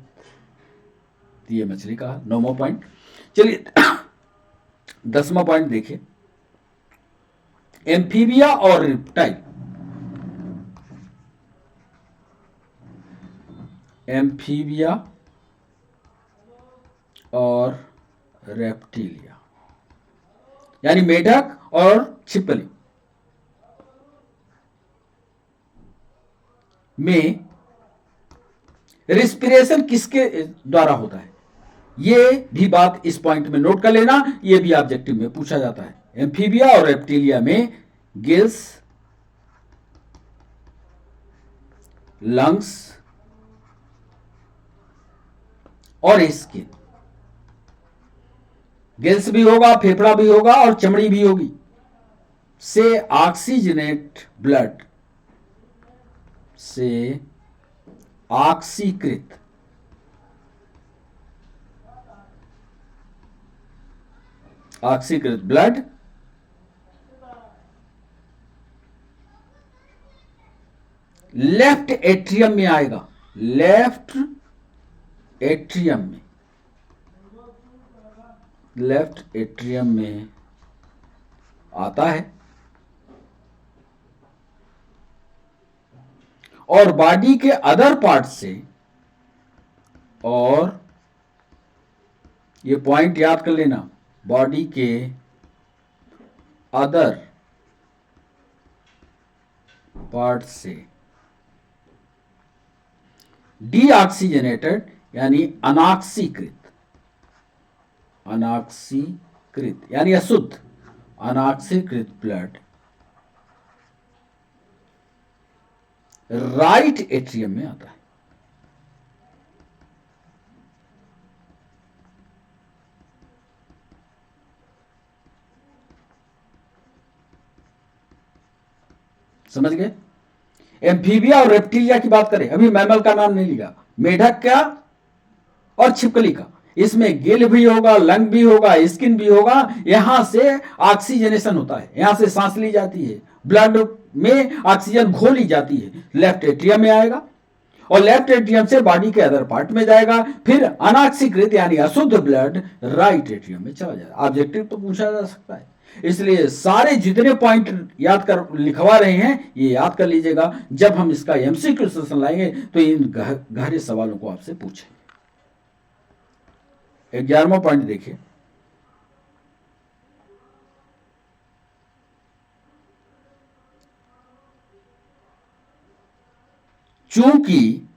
ये मछली का 9वां पॉइंट। चलिए 10वां पॉइंट देखिए, एम्फीबिया और रेप्टाइल। एम्फीबिया और रेप्टिलिया, यानी मेढक और छिपकली में रिस्पिरेशन किसके द्वारा होता है? ये भी बात इस पॉइंट में नोट कर लेना, ये भी ऑब्जेक्टिव में पूछा जाता है। एम्फीबिया और रेप्टिलिया में गिल्स, लंग्स और स्किन, गिल्स भी होगा, फेफड़ा भी होगा और चमड़ी भी होगी, से ऑक्सीजनेट ब्लड, से ऑक्सीकृत ब्लड लेफ्ट एट्रियम में आएगा। लेफ्ट एट्रियम में आता है, और बॉडी के अदर पार्ट से, और ये पॉइंट याद कर लेना, बॉडी के अदर पार्ट से डीऑक्सीजनेटेड यानी अनाक्सीकृत यानी अशुद्ध अनाक्सीकृत ब्लड राइट एट्रियम में आता है। समझ गए? एम्फीबिया और रेप्टिलिया की बात करें, अभी मैमल का नाम नहीं लिया, मेढक का और छिपकली का, इसमें गिल भी होगा, लंग भी होगा, स्किन भी होगा। यहां से ऑक्सीजनेशन होता है, यहां से सांस ली जाती है, ब्लड में ऑक्सीजन घोली जाती है, लेफ्ट एट्रियम में आएगा, और लेफ्ट एट्रियम से बॉडी के अदर पार्ट में जाएगा, फिर अनाक्सीकृत यानी अशुद्ध ब्लड राइट एट्रियम में चला जाएगा। ऑब्जेक्टिव तो पूछा जा सकता है, इसलिए सारे जितने पॉइंट याद कर लिखवा रहे हैं ये याद कर लीजिएगा। जब हम इसका एमसीक्यू सेशन लाएंगे तो इन गहरे सवालों को आपसे पूछेंगे। 11वां पॉइंट देखिए, चूंकि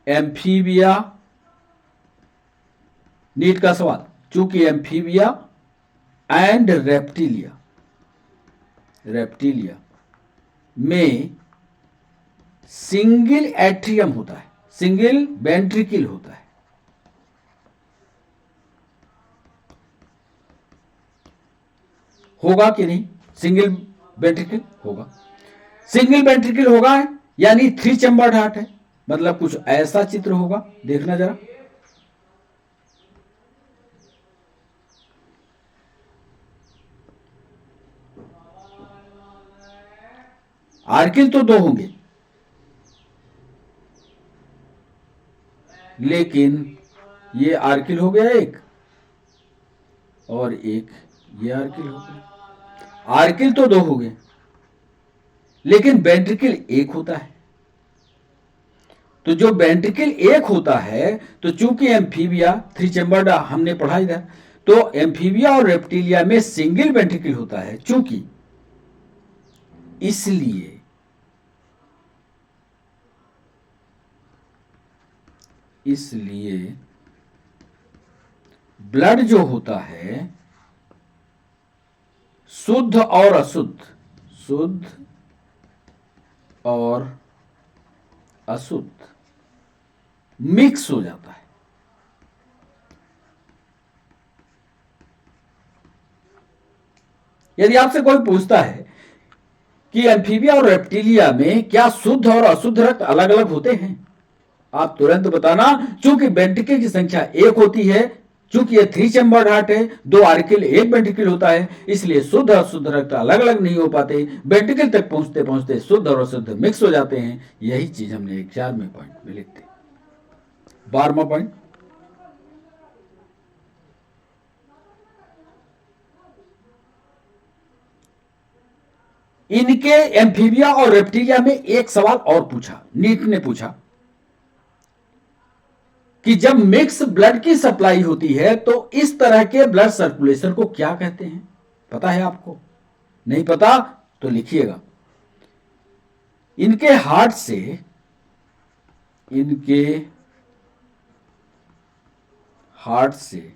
एम्फीबिया नीट का सवाल, चूंकि एम्फीबिया एंड रेप्टिलिया में सिंगल एट्रियम होता है, सिंगल वेंट्रिकल होता है, होगा कि नहीं? सिंगल वेंट्रिकल होगा, सिंगल वेंट्रिकल होगा यानी 3 चैम्बर्ड हार्ट है, मतलब कुछ ऐसा चित्र होगा, देखना जरा। आर्किल तो 2 होंगे, लेकिन ये आर्किल हो गया एक, और एक ये आर्किल हो गया। आर्किल तो 2 हो गए, लेकिन वेंट्रिकल एक होता है। तो जो वेंट्रिकल एक होता है, तो चूंकि एम्फीबिया 3 चैम्बर्ड हमने पढ़ा इधर, तो एम्फीबिया और रेप्टिलिया में सिंगल वेंट्रिकल होता है, चूंकि इसलिए ब्लड जो होता है शुद्ध और अशुद्ध मिक्स हो जाता है। यदि आपसे कोई पूछता है कि एम्फीबिया और रेप्टिलिया में क्या शुद्ध और अशुद्ध रक्त अलग अलग होते हैं, आप तुरंत बताना, चूंकि वेंट्रिकल की संख्या 1 होती है, चूंकि ये 3 चैम्बर्ड हार्ट है, 2 आर्किल 1 वेंट्रिकल होता है, इसलिए शुद्ध और अशुद्ध रक्त अलग अलग नहीं हो पाते, वेंट्रिकल तक पहुंचते पहुंचते शुद्ध और अशुद्ध मिक्स हो जाते हैं। यही चीज हमने 11वें पॉइंट में लिखते। 12वां पॉइंट, इनके एम्फीबिया और रेप्टिलिया में एक सवाल और पूछा, नीट ने पूछा कि जब मिक्स ब्लड की सप्लाई होती है तो इस तरह के ब्लड सर्कुलेशन को क्या कहते हैं? पता है आपको? नहीं पता तो लिखिएगा। इनके हार्ट से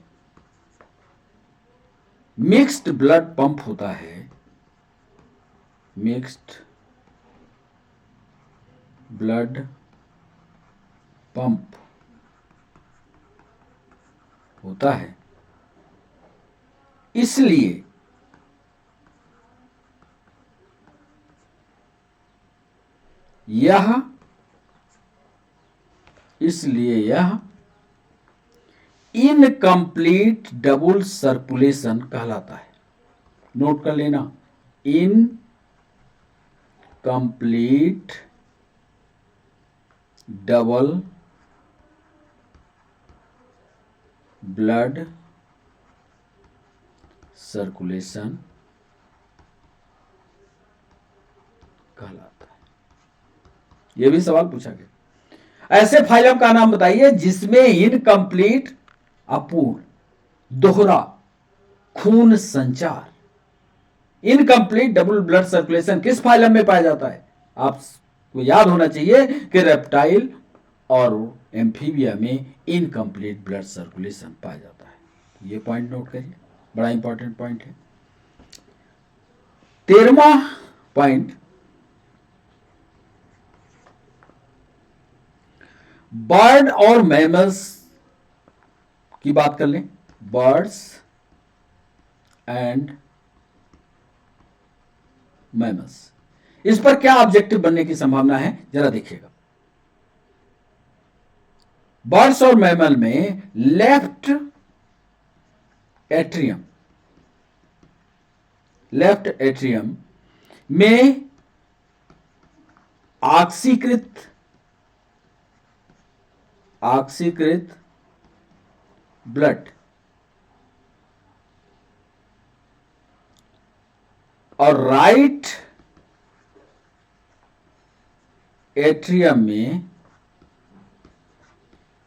मिक्स्ड ब्लड पंप होता है, मिक्स्ड ब्लड पंप होता है, इसलिए यह इनकम्प्लीट डबल सर्कुलेशन कहलाता है। नोट कर लेना, इनकम्प्लीट डबल ब्लड सर्कुलेशन कहलाता है। यह भी सवाल पूछा गया। ऐसे फाइलम का नाम बताइए जिसमें इनकम्प्लीट, अपूर्ण, दोहरा खून संचार, इनकम्प्लीट डबल ब्लड सर्कुलेशन किस फाइलम में पाया जाता है? आपको याद होना चाहिए कि रेप्टाइल और एम्फीबिया में इनकम्प्लीट ब्लड सर्कुलेशन पाया जाता है। ये पॉइंट नोट करिए, बड़ा इंपॉर्टेंट पॉइंट है। 13वां पॉइंट, बर्ड और मैमल्स की बात कर लें, बर्ड्स एंड मैमल्स, इस पर क्या ऑब्जेक्टिव बनने की संभावना है जरा देखिएगा। बर्ड्स और मैमल में लेफ्ट एट्रियम में ऑक्सीकृत ब्लड और राइट एट्रियम में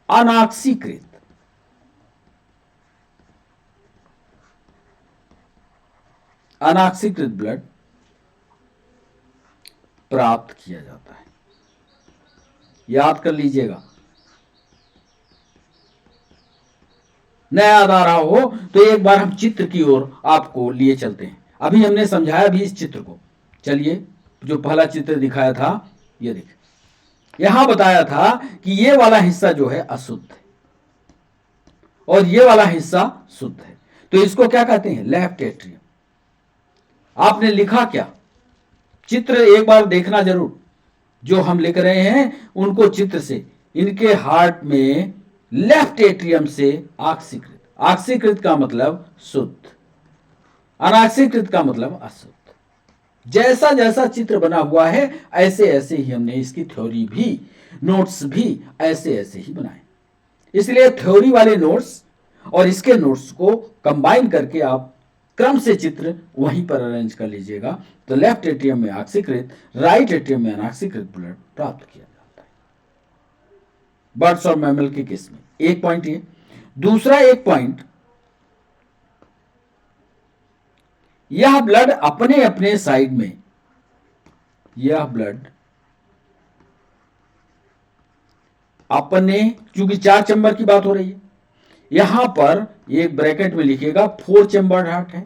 अनऑक्सीकृत ब्लड प्राप्त किया जाता है। याद कर लीजिएगा, न याद आ रहा हो तो एक बार हम चित्र की ओर आपको लिए चलते हैं। अभी हमने समझाया भी इस चित्र को। चलिए, जो पहला चित्र दिखाया था, ये देखिए, यहां बताया था कि ये वाला हिस्सा जो है अशुद्ध है और ये वाला हिस्सा शुद्ध है। तो इसको क्या कहते हैं? Left atrium. आपने लिखा क्या? चित्र एक बार देखना जरूर। जो हम लिख रहे हैं उनको चित्र से, इनके हार्ट में लेफ्ट एट्रियम से ऑक्सीकृत, ऑक्सीकृत का मतलब शुद्ध, अनाक्सीकृत का मतलब अशुद्ध। जैसा जैसा चित्र बना हुआ है ऐसे ऐसे ही हमने इसकी थ्योरी भी, नोट्स भी ऐसे ऐसे ही बनाए। इसलिए थ्योरी वाले नोट्स और इसके नोट्स को कंबाइन करके आप क्रम से चित्र वहीं पर अरेंज कर लीजिएगा तो लेफ्ट एट्रियम में ऑक्सीकृत, राइट एट्रियम में अनऑक्सीकृत ब्लड प्राप्त किया जाता है बर्ड्स और मैमल के केस में। एक पॉइंट ये। दूसरा एक पॉइंट, यह ब्लड अपने अपने साइड में, यह ब्लड अपने, चूंकि 4 चैम्बर की बात हो रही है, यहां पर एक ब्रैकेट में लिखिएगा 4 चैम्बर्ड हार्ट है।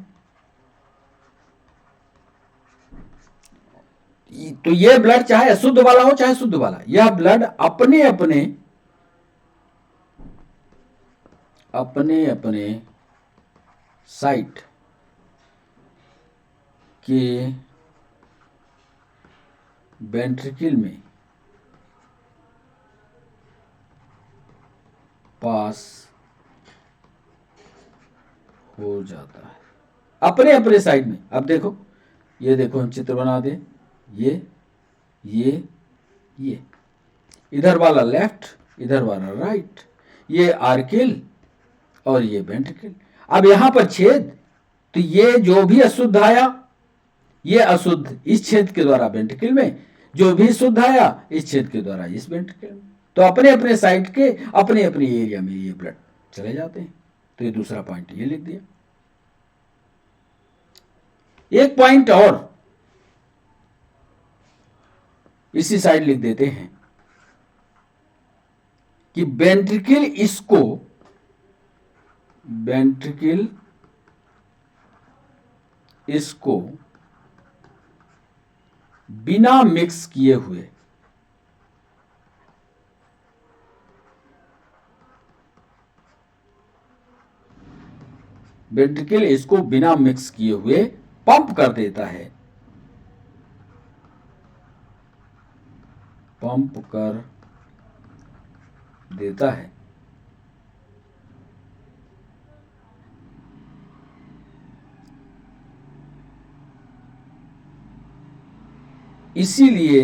तो यह ब्लड चाहे अशुद्ध वाला हो चाहे शुद्ध वाला, यह ब्लड अपने अपने अपने अपने साइट के वेंट्रिकल में पास हो जाता है, अपने अपने साइड में। अब देखो, ये देखो, हम चित्र बना दे, ये इधर वाला लेफ्ट, इधर वाला राइट, ये आर्किल और ये वेंट्रिकल। अब यहां पर छेद, तो ये जो भी अशुद्ध आया ये अशुद्ध इस छेद के द्वारा वेंट्रिकल में, जो भी शुद्ध आया इस छेद के द्वारा इस वेंट्रिकल में। तो अपने अपने साइड के अपने अपने एरिया में ये ब्लड चले जाते हैं। तो ये दूसरा पॉइंट ये लिख दिया। एक पॉइंट और इसी साइड लिख देते हैं कि वेंट्रिकल इसको बिना मिक्स किए हुए वेंट्रिकल इसको बिना मिक्स किए हुए पंप कर देता है, पंप कर देता है। इसीलिए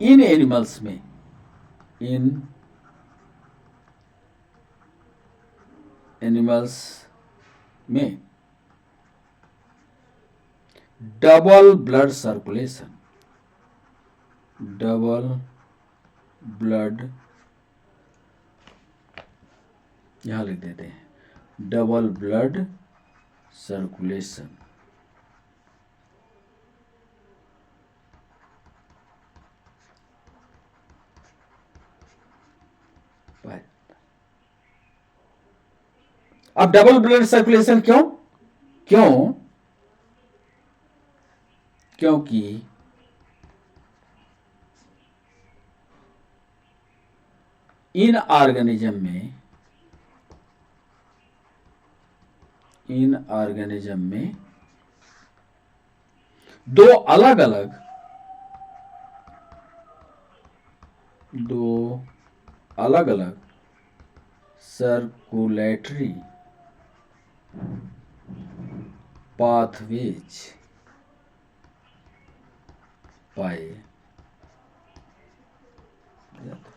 इन एनिमल्स में, double blood circulation, double blood, यहां लिख देते हैं डबल ब्लड सर्कुलेशन पाया। अब डबल ब्लड सर्कुलेशन क्यों? क्योंकि इन ऑर्गेनिज्म में दो अलग अलग सर्कुलेटरी पाथवेज पाए जाते।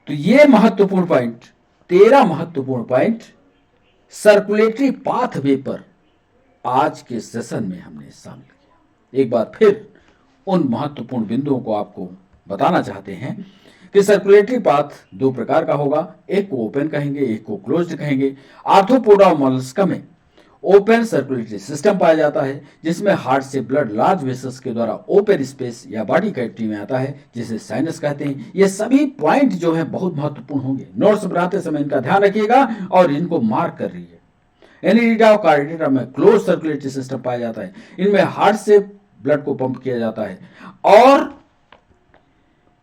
तो ये महत्वपूर्ण पॉइंट, 13 महत्वपूर्ण पॉइंट सर्कुलेटरी पाथवे पर आज के सेशन में हमने शामिल किया। एक बार फिर उन महत्वपूर्ण बिंदुओं को आपको बताना चाहते हैं कि सर्कुलेटरी पाथ 2 प्रकार का होगा, एक को ओपन कहेंगे, एक को क्लोज्ड कहेंगे। आर्थ्रोपोडा और मोलस्का में ओपन सर्कुलेटरी सिस्टम पाया जाता है, जिसमें हार्ट से ब्लड लार्ज वेसल्स के द्वारा ओपन स्पेस या बॉडी कैविटी में आता है, जिसे साइनस कहते हैं। ये सभी पॉइंट जो है बहुत महत्वपूर्ण होंगे, नोट्स बनाते समय इनका ध्यान रखिएगा और इनको मार्क कर रही है। एनिडिटा और कार्डिटा में क्लोज सर्कुलेटरी सिस्टम पाया जाता है, इनमें हार्ट से ब्लड को पंप किया जाता है और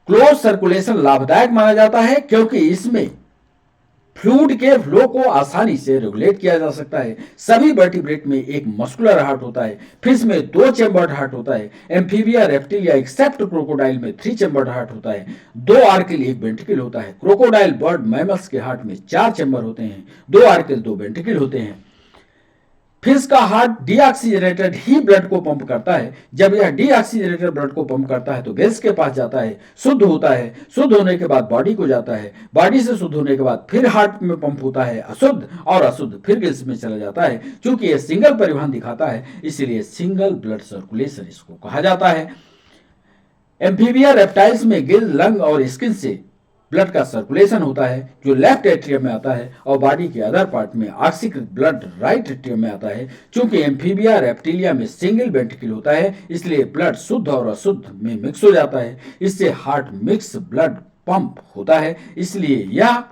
क्लोज सर्कुलेशन लाभदायक माना जाता है क्योंकि इसमें फ्लूइड के फ्लो को आसानी से रेगुलेट किया जा सकता है। सभी वर्टिब्रेट में एक मस्कुलर हार्ट होता है, फिश में 2 चेम्बर्ड हार्ट होता है, एम्फीबिया रेप्टिलिया एक्सेप्ट क्रोकोडाइल में 3 चेम्बर्ड हार्ट होता है, 2 आर्किल 1 वेंट्रिकल होता है। क्रोकोडाइल बर्ड मैमल्स के हार्ट में 4 चेम्बर होते हैं, 2 आर्किल 2 वेंट्रिकल होते हैं। फिश का हार्ट डीऑक्सीजनेटेड ही ब्लड को पंप करता है। जब यह डीऑक्सीजनेटेड ब्लड को पंप करता है तो वेल्स के पास जाता है, शुद्ध होता है, शुद्ध होने के बाद बॉडी को जाता है, बॉडी से शुद्ध होने के बाद फिर हार्ट में पंप होता है अशुद्ध, और अशुद्ध फिर गिल्स में चला जाता है। क्योंकि यह सिंगल परिवहन दिखाता है इसलिए सिंगल ब्लड सर्कुलेशन इसको कहा जाता है। एम्फीबिया रेप्टाइल्स में गिल, लंग और स्किन से ब्लड का सर्कुलेशन होता है जो लेफ्ट एट्रियम में आता है, और बॉडी के अदर पार्ट में ऑक्सीकृत ब्लड राइट एट्रियम में आता है। चूंकि एम्फीबिया रेप्टिलिया में सिंगल वेंट्रिकल होता है इसलिए ब्लड शुद्ध और अशुद्ध में मिक्स हो जाता है, इससे हार्ट मिक्स ब्लड पंप होता है, इसलिए यह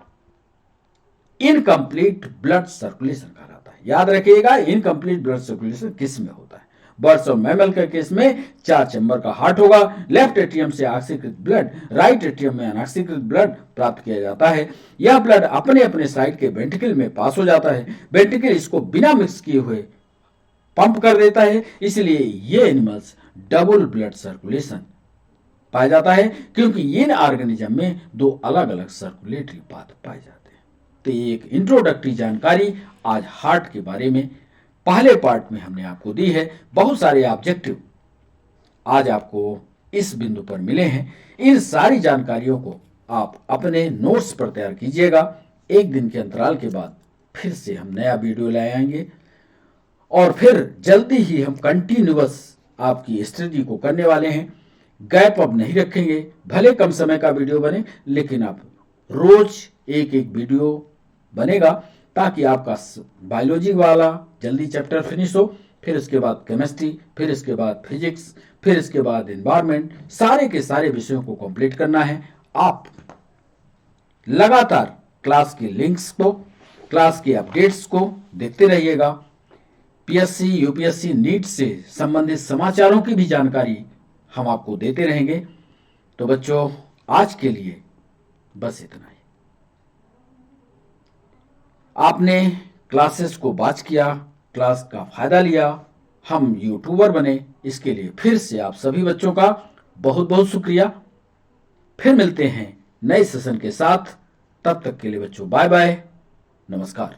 इनकम्प्लीट ब्लड सर्कुलेशन कहलाता है। याद रखिएगा इनकम्प्लीट ब्लड सर्कुलेशन किस में होता है। बर्ड्स और मैमल के केस में 4 चैम्बर का हार्ट होगा, लेफ्ट एट्रियम से ऑक्सीकृत ब्लड, राइट एट्रियम में अनऑक्सीकृत ब्लड प्राप्त किया जाता है। यह ब्लड अपने अपने साइड के वेंट्रिकल में पास हो जाता है, वेंट्रिकल इसको बिना मिक्स किए हुए पंप कर देता है, इसलिए ये एनिमल्स डबल ब्लड सर्कुलेशन पाया जाता है क्योंकि इन ऑर्गेनिज्म में 2 अलग अलग सर्कुलेटरी पाथ पाए जाते हैं। तो ये एक इंट्रोडक्टरी जानकारी आज हार्ट के बारे में पहले पार्ट में हमने आपको दी है। बहुत सारे ऑब्जेक्टिव आज आपको इस बिंदु पर मिले हैं। इन सारी जानकारियों को आप अपने नोट्स पर तैयार कीजिएगा। एक दिन के अंतराल के बाद फिर से हम नया वीडियो ले आएंगे और फिर जल्दी ही हम कंटिन्यूअस आपकी स्टडी को करने वाले हैं। गैप अब नहीं रखेंगे, भले कम समय का वीडियो बने लेकिन आप रोज एक एक वीडियो बनेगा ताकि आपका बायोलॉजी वाला जल्दी चैप्टर फिनिश हो, फिर इसके बाद केमिस्ट्री, फिर इसके बाद फिजिक्स, फिर इसके बाद एनवायरनमेंट, सारे के सारे विषयों को कंप्लीट करना है। आप लगातार क्लास के लिंक्स को, क्लास के अपडेट्स को देखते रहिएगा। पीएससी, यूपीएससी, नीट से संबंधित समाचारों की भी जानकारी हम आपको देते रहेंगे। तो बच्चों आज के लिए बस इतना ही। आपने क्लासेस को वॉच किया, क्लास का फायदा लिया, हम यूट्यूबर बने, इसके लिए फिर से आप सभी बच्चों का बहुत बहुत शुक्रिया। फिर मिलते हैं नए सेशन के साथ, तब तक के लिए बच्चों बाय बाय, नमस्कार।